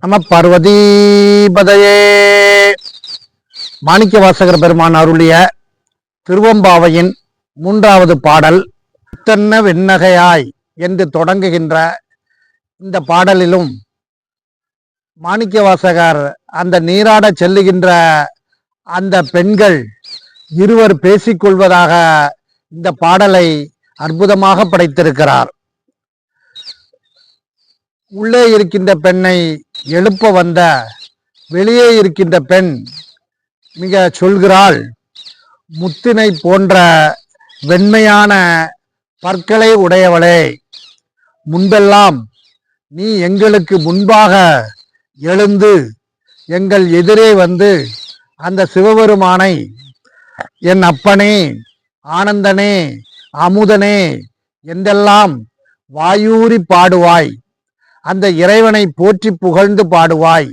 நம பார்வதிபதையே. மாணிக்கவாசகர் பெருமான் அருளிய திருவம்பாவையின் 3வது பாடல் முத்தன்ன வெண்ணகையாய் என்று தொடங்குகின்ற இந்த பாடலிலும் மாணிக்கவாசகர் அந்த நீராட செல்லுகின்ற அந்த பெண்கள் இருவர் பேசிக்கொள்வதாக இந்த பாடலை அற்புதமாக படைத்திருக்கிறார். உள்ளே இருக்கின்ற பெண்ணை எழுப்ப வந்த வெளியே இருக்கின்ற பெண் மிக சொல்கிறாள், முத்தினை போன்ற வெண்மையான பற்களை உடையவளே, முன்பெல்லாம் நீ எங்களுக்கு முன்பாக எழுந்து எங்கள் எதிரே வந்து அந்த சிவபெருமானை என் அப்பனே, ஆனந்தனே, அமுதனே என்றெல்லாம் வாயூறி பாடுவாய், அந்த இறைவனை போற்றி புகழ்ந்து பாடுவாய்.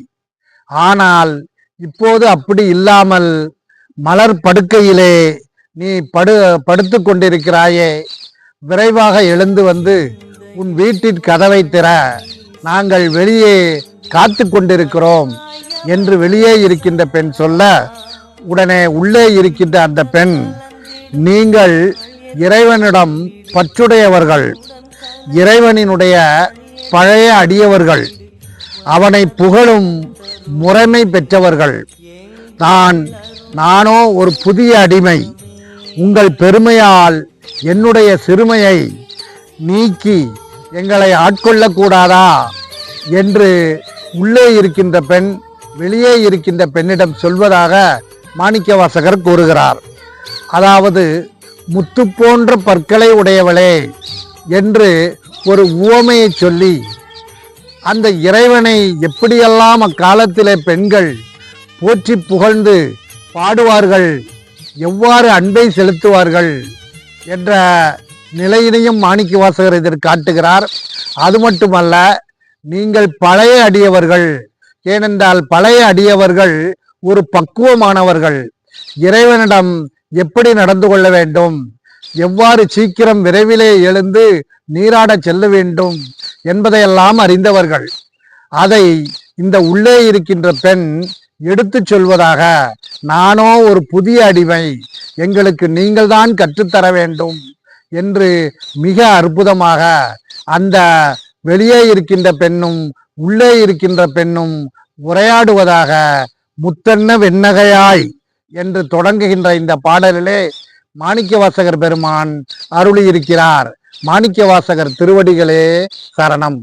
ஆனால் இப்போது அப்படி இல்லாமல் மலர் படுக்கையிலே நீ படுத்து கொண்டிருக்கிறாயே, விரைவாக எழுந்து வந்து உன் வீட்டின் கதவை திற, நாங்கள் வெளியே காத்து கொண்டிருக்கிறோம் என்று வெளியே இருக்கின்ற பெண் சொல்ல, உடனே உள்ளே இருக்கின்ற அந்த பெண், நீங்கள் இறைவனிடம் பற்றுடையவர்கள், இறைவனினுடைய பழைய அடியவர்கள், அவனை புகழும் முறைமை பெற்றவர்கள். நானோ ஒரு புதிய அடிமை. உங்கள் பெருமையால் என்னுடைய சிறுமையை நீக்கி எங்களை ஆட்கொள்ளக்கூடாதா என்று உள்ளே இருக்கின்ற பெண் வெளியே இருக்கின்ற பெண்ணிடம் சொல்வதாக மாணிக்கவாசகர் கூறுகிறார். அதாவது முத்து போன்ற பற்களை உடையவளே என்று ஒரு உவமையை சொல்லி அந்த இறைவனை எப்படியெல்லாம் அக்காலத்திலே பெண்கள் போற்றி புகழ்ந்து பாடுவார்கள், எவ்வாறு அன்பை செலுத்துவார்கள் என்ற நிலையினையும் மாணிக்கவாசகர் இதில் காட்டுகிறார். அது மட்டுமல்ல, நீங்கள் பழைய அடியவர்கள், ஏனென்றால் பழைய அடியவர்கள் ஒரு பக்குவமானவர்கள், இறைவனிடம் எப்படி நடந்து கொள்ள வேண்டும், எவ்வாறு சீக்கிரம் விரைவிலே எழுந்து நீராட செல்ல வேண்டும் என்பதையெல்லாம் அறிந்தவர்கள். அதை இந்த உள்ளே இருக்கின்ற பெண் எடுத்து சொல்வதாக, நானோ ஒரு புதிய அடிமை, எங்களுக்கு நீங்கள் தான் கற்றுத்தர வேண்டும் என்று மிக அற்புதமாக அந்த வெளியே இருக்கின்ற பெண்ணும் உள்ளே இருக்கின்ற பெண்ணும் உரையாடுவதாக முத்தன்ன வெண்ணகையாய் என்று தொடங்குகின்ற இந்த பாடலிலே மாணிக்கவாசகர் பெருமான் அருளியிருக்கிறார். மாணிக்கவாசகர் திருவடிகளே சரணம்.